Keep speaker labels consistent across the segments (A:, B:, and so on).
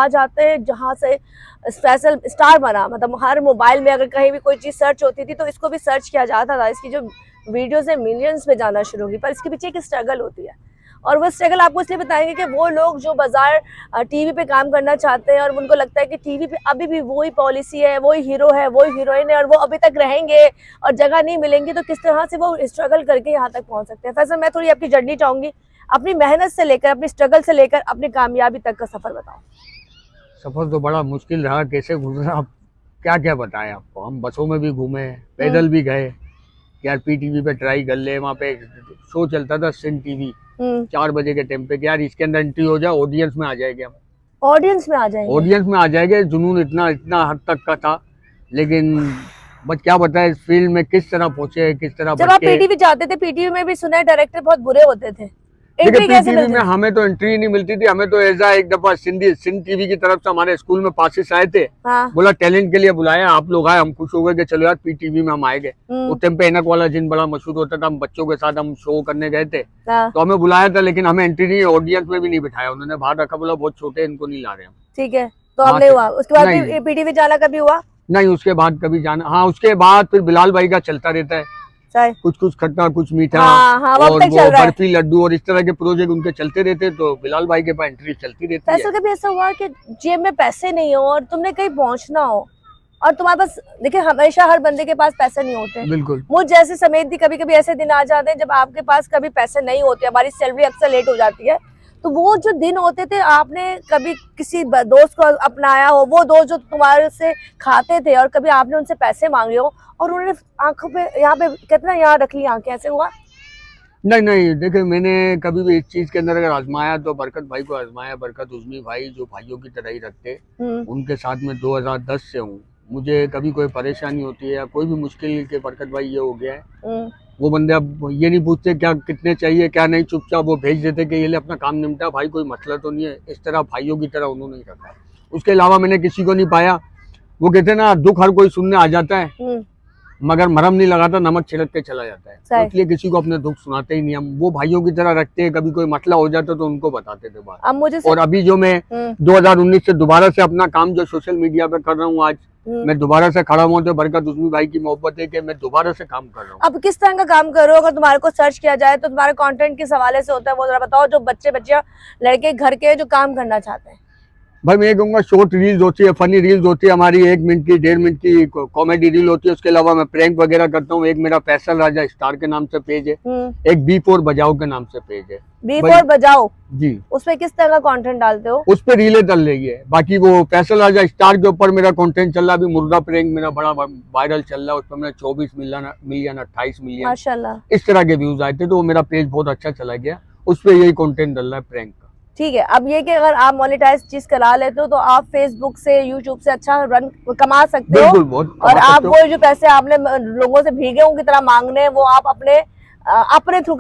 A: आ जाते हैं जहाँ से स्पेशल स्टार बना, मतलब हर मोबाइल में अगर कहीं भी कोई चीज सर्च होती थी तो इसको भी सर्च किया जाता था। इसकी जो वीडियोस है मिलियंस में जाना शुरू हुई, पर इसके पीछे एक स्ट्रगल होती है। और वो स्ट्रगल आपको इसलिए बताएंगे कि वो लोग जो बाजार टीवी पे काम करना चाहते हैं और उनको लगता है कि टीवी पे अभी भी वही पॉलिसी है, वही हीरो है, वही हीरोइन है और वो अभी तक रहेंगे और जगह नहीं मिलेंगी, तो किस तरह से वो स्ट्रगल करके यहाँ तक पहुँच सकते हैं। फैसल, मैं थोड़ी आपकी जर्नी चाहूंगी, अपनी मेहनत से लेकर, अपनी स्ट्रगल से लेकर अपनी कामयाबी तक का सफर बताओ।
B: सफर तो बड़ा मुश्किल रहा, कैसे गुजरा अब क्या क्या बताएं आपको। हम बसों में भी घूमे, पैदल भी गए, यार पीटीवी पे ट्राई कर ले। वहाँ पे शो चलता था सिन टीवी 4 बजे के टाइम पे, यार इसके अंदर एंट्री हो जाए ऑडियंस में आ जाएंगे हम,
A: ऑडियंस में आ जाएंगे,
B: ऑडियंस में आ जाएंगे। जुनून इतना इतना हद तक का था, लेकिन बस क्या बताए इस फील्ड में किस तरह पहुंचे, किस तरह
A: जब आप पीटीवी जाते थे, पीटीवी में भी सुना है डायरेक्टर बहुत बुरे होते थे,
B: देखिए पीटीवी में हमें तो एंट्री नहीं मिलती थी। हमें तो ऐसा एक दफा सिंध टीवी की तरफ से हमारे स्कूल में पासिस आए थे।
A: हाँ।
B: बोला टैलेंट के लिए बुलाया, आप लोग आए, हम खुश हो गए कि चलो यार पीटीवी में हम आएंगे। उस टाइम पे ऐनक वाला जिन बड़ा मशहूर होता था, हम बच्चों के साथ हम शो करने गए थे।
A: हाँ।
B: तो हमें बुलाया था, लेकिन हमें एंट्री नहीं, ऑडियंस में भी नहीं बिठाया उन्होंने, बाहर रखा, बोला बहुत छोटे इनको नहीं ला रहे हम।
A: ठीक है, तो हमने हुआ उसके बाद पीटीवी जाना कभी हुआ
B: नहीं, उसके बाद कभी जाना, हाँ उसके बाद फिर बिलाल भाई का चलता रहता है, कुछ कुछ खट्टा कुछ मीठा, और वो बर्फी लड्डू और इस तरह के प्रोजेक्ट उनके चलते रहते, तो बिलाल भाई के पास एंट्री चलती रहती है।
A: ऐसा कभी ऐसा हुआ कि जेब में पैसे नहीं हो और तुमने कहीं पहुंचना हो और तुम्हारे पास, देखिए हमेशा हर बंदे के पास पैसे नहीं होते,
B: बिल्कुल
A: मुझ जैसे समेत भी कभी कभी ऐसे दिन आ जाते हैं जब आपके पास कभी पैसे नहीं होते, हमारी सैलरी अक्सर लेट हो जाती है, तो वो जो दिन होते थे, आपने कभी किसी दोस्त को अपनाया हो, वो दोस्त जो तुम्हारे से खाते थे और कभी आपने उनसे पैसे मांगे हो और उन्होंने आंखों पे यहाँ पे कितना यहाँ रख ली आंखें, ऐसे हुआ?
B: नहीं नहीं, देखिए मैंने कभी भी इस चीज के अंदर अगर आजमाया तो बरकत भाई को आजमाया। बरकत उजमी भाई जो भाइयों की तरह ही रखते, उनके साथ में 2010 से हूँ। मुझे कभी कोई परेशानी होती है या कोई भी मुश्किल के बरकत भाई ये हो गया है, वो बंदे अब ये नहीं पूछते क्या कितने चाहिए क्या नहीं, चुपचाप वो भेज देते कि ये ले अपना काम निपटा भाई, कोई मसला तो नहीं है। इस तरह भाइयों की तरह उन्होंने ही रखा है। उसके अलावा मैंने किसी को नहीं पाया। वो कहते ना दुख हर कोई सुनने आ जाता है, मगर मरहम नहीं लगाता, नमक छिड़क के चला जाता है। तो इसलिए किसी को अपने दुख सुनाते ही नहीं हम, वो भाइयों की तरह रखते हैं। कभी कोई मसला हो जाता तो उनको बताते थे बात।
A: अब मुझे
B: और अभी जो मैं 2019 से दोबारा से अपना काम जो सोशल मीडिया पे कर रहा हूँ, आज मैं दोबारा से खड़ा हुआ, तो बरकत उजमी भाई की मोहब्बत है कि मैं दोबारा से काम कर रहा हूँ।
A: अब किस तरह का काम कर रहे हो? अगर तुम्हारे को सर्च किया जाए तो तुम्हारे कंटेंट किस हवाले से होता है, वो जरा बताओ, जो बच्चे बच्चियां लड़के घर के जो काम करना चाहते हैं।
B: भाई मैं ये कहूँगा शॉर्ट रील्स होती है, फनी रील्स होती है हमारी, 1 मिनट की 1.5 मिनट की कॉमेडी रील होती है। उसके अलावा मैं प्रैंक वगैरह करता हूँ। एक मेरा फैसल राजा स्टार के नाम से पेज है, एक B4 बजाओ के नाम से पेज है।
A: B4 बजाओ
B: जी,
A: उसपे किस तरह का कंटेंट डालते हो?
B: उस पे रीलें चल रही है। बाकी वो फैसल राजा स्टार के ऊपर मेरा कंटेंट चल रहा है। अभी मुर्गा प्रैंक मेरा बड़ा वायरल चल रहा है, उस पर मेरा 24 मिलियन 28 मिलियन
A: माशाल्लाह
B: इस तरह के व्यूज आए थे, तो वो मेरा पेज बहुत अच्छा चला गया। उस पर यही कंटेंट डल रहा है प्रैंक का।
A: ठीक है, अब ये कि अगर आप मोनेटाइज चीज करा लेते हो तो आप फेसबुक से, यूट्यूब से अच्छा रन कमा सकते हो।
B: बहुत
A: और आप वो जो पैसे आपने लोगों से भीगे की तरह मांगने, वो आप अपने थ्रू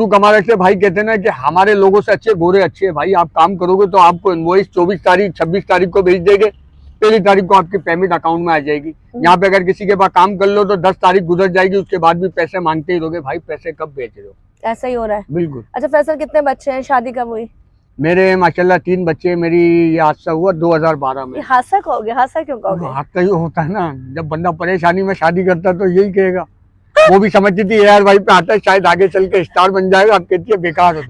A: कमा रहे थे। भाई कहते ना कि हमारे लोगों से अच्छे गोरे अच्छे है। भाई आप काम करोगे तो आपको इनवॉइस 24 तारीख 26 तारीख को भेज देंगे, 1 तारीख को आपकी पेमेंट अकाउंट में आ जाएगी। यहाँ पे अगर किसी के पास काम कर लो तो 10 तारीख गुजर जाएगी, उसके बाद भी पैसे मांगते ही रहोगे। भाई पैसे कब भेज रहे हो? ऐसा ही हो रहा है।
B: बिल्कुल।
A: अच्छा फैसल, कितने बच्चे हैं? शादी कब हुई?
B: मेरे माशाल्लाह 3 बच्चे। मेरी ये हादसा हुआ 2012 में।
A: हादसा कहोगे? हादसा क्यों कहोगे?
B: हादसा ही होता है ना, जब बंदा परेशानी में शादी करता है तो यही कहेगा। वो भी समझती थी यार भाई पे आता है, शायद आगे चल के स्टार बन जाएगा, अब कहती है बेकार हो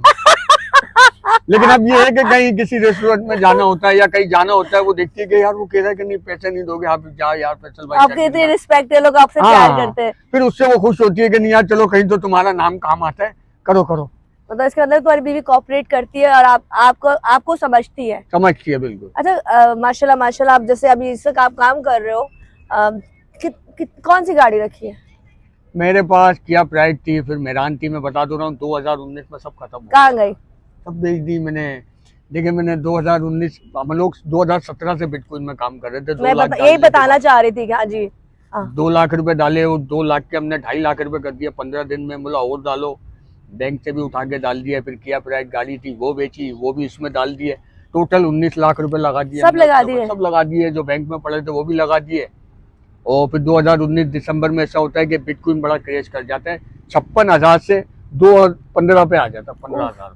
B: लेकिन अब ये है कि कहीं किसी रेस्टोरेंट में जाना होता है या कहीं जाना होता है, वो देखती है कि यार वो कह रहा है कि नहीं पैसे नहीं दोगे, आप जा यार फैसल भाई,
A: आपके इतनी रिस्पेक्ट है, लोग आपसे प्यार करते हैं।
B: फिर उससे वो खुश होती है कि नहीं यार चलो कहीं तो तुम्हारा नाम काम आता है, करो करो।
A: मतलब इसके अंदर तुम्हारी बीवी कोऑपरेट करती है और आपको समझती है।
B: बिल्कुल।
A: अच्छा माशाल्लाह माशाल्लाह, आप जैसे अभी इस वक्त आप काम कर रहे हो, कौन सी गाड़ी रखी है?
B: मेरे पास किया प्राइड थी, फिर मेरान थी। मैं बता दो रहा हूँ 2019 में सब खत्म हो,
A: कहाँ गई?
B: सब बेच दी मैंने। देखिए मैंने 2019, हम लोग 2017 से बिटकॉइन में काम कर रहे थे।
A: यही बताना चाह रही थी। हाँ जी।
B: 2 लाख रुपए डाले, और 2 लाख के हमने 2.5 लाख रुपए कर दिया 15 दिन में। बोला और डालो, बैंक से भी उठा के डाल दिया। फिर किया प्राइड गाड़ी थी वो बेची, वो भी इसमें डाल दिए। टोटल 19 लाख रुपए लगा दिए।
A: सब लगा दिए? सब
B: लगा दिए, जो बैंक में पड़े थे वो भी लगा दिए। और फिर 2019 दिसंबर में ऐसा होता है कि बिटकॉइन बड़ा क्रेज कर जाता है। 56,000 से 215 पे आ जाता है, 15,000।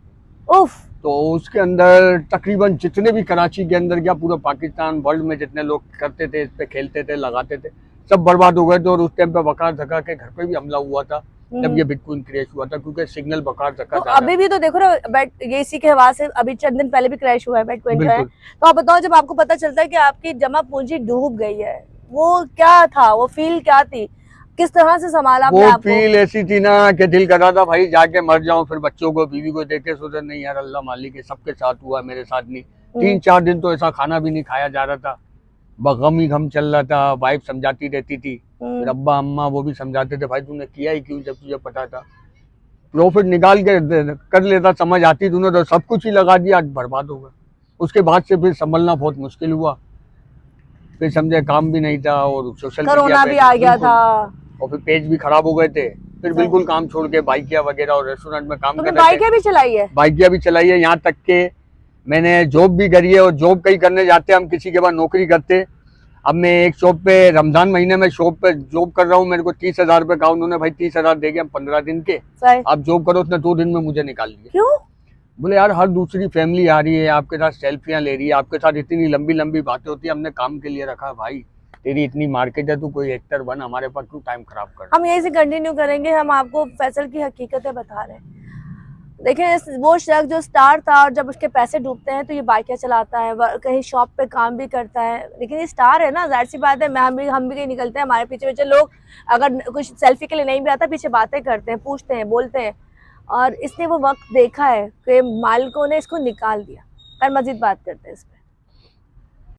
A: उफ।
B: तो उसके अंदर तकरीबन जितने भी कराची के अंदर क्या पूरा पाकिस्तान वर्ल्ड में जितने लोग करते थे, इस पे खेलते थे, लगाते थे, सब बर्बाद हो गए थे। और उस टाइम पे बकार धक्का के घर पे भी हमला हुआ था जब ये बिटकॉइन क्रैश हुआ था, क्योंकि सिग्नल बकार धक्का
A: तो अभी भी तो देखो ना ये इसी के हवा से अभी चंद दिन पहले भी क्रैश हुआ है बिटकॉइन जो है। तो आप बताओ, जब आपको पता चलता है कि आपकी जमा पूंजी डूब गई है, वो क्या था, वो फील क्या थी, किस तरह से संभाला आपने
B: वो
A: आपको?
B: फील ऐसी थी ना कि दिल कर रहा था भाई जाके मर जाऊं, फिर बच्चों को बीवी को देखे सोचा नहीं यार अल्लाह मालिक है, सबके साथ हुआ मेरे साथ नहीं। 3-4 दिन तो ऐसा खाना भी नहीं खाया जा रहा था, गम ही गम चल रहा था। वाइफ समझाती रहती थी, फिर अब्बा अम्मा वो भी समझाते थे भाई तूने किया ही क्यों जब तुझे पता था। प्रॉफिट निकाल के कर लेता, समझ आती तूने तो सब कुछ ही लगा दिया, आज बर्बाद हो गया। उसके बाद से फिर संभलना बहुत मुश्किल हुआ, फिर समझे काम भी नहीं था और सोशल
A: कोरोना भी आ गया था
B: और फिर पेज भी खराब हो गए थे। फिर बिल्कुल काम छोड़ के बाइकिया वगैरह और रेस्टोरेंट में काम कर रहे थे।
A: बाइकिया भी चलाई है?
B: बाइकिया भी चलाई है, यहाँ तक के मैंने जॉब भी करी है। और जॉब कहीं करने जाते हम किसी के पास नौकरी करते। अब मैं एक शॉप पे रमजान महीने में शॉप पे जॉब कर रहा हूँ, मेरे को 30,000 रुपए कहा उन्होंने, भाई 30,000 देंगे हम 15 दिन के, आप जॉब करो। उसने 2 दिन में मुझे निकाल दिया।
A: क्यों?
B: बोले यार हर दूसरी फैमिली आ रही है आपके साथ, सेल्फियां ले रही है आपके साथ, इतनी लंबी लंबी बातें होती है, हमने काम के लिए रखा भाई, तेरी इतनी मार्केट है, तू कोई एक्टर बन, हमारे पास क्यों टाइम खराब कर।
A: हम यहीं से कंटिन्यू करेंगे, हम आपको फैसल की हकीकतें बता रहे हैं। देखिए वो शख्स जो स्टार था और जब उसके पैसे डूबते हैं तो ये बाइकें चलाता है, कहीं शॉप पे काम भी करता है, लेकिन ये स्टार है ना, जाहिर सी बात है। हम भी कहीं निकलते हैं, हमारे पीछे पीछे लोग अगर कुछ सेल्फी के लिए नहीं भी आता, पीछे बातें करते हैं, पूछते हैं, बोलते हैं। और इसने वो वक्त देखा है कि मालिकों ने इसको निकाल दिया। फिर मजीद बात करते हैं इस पर।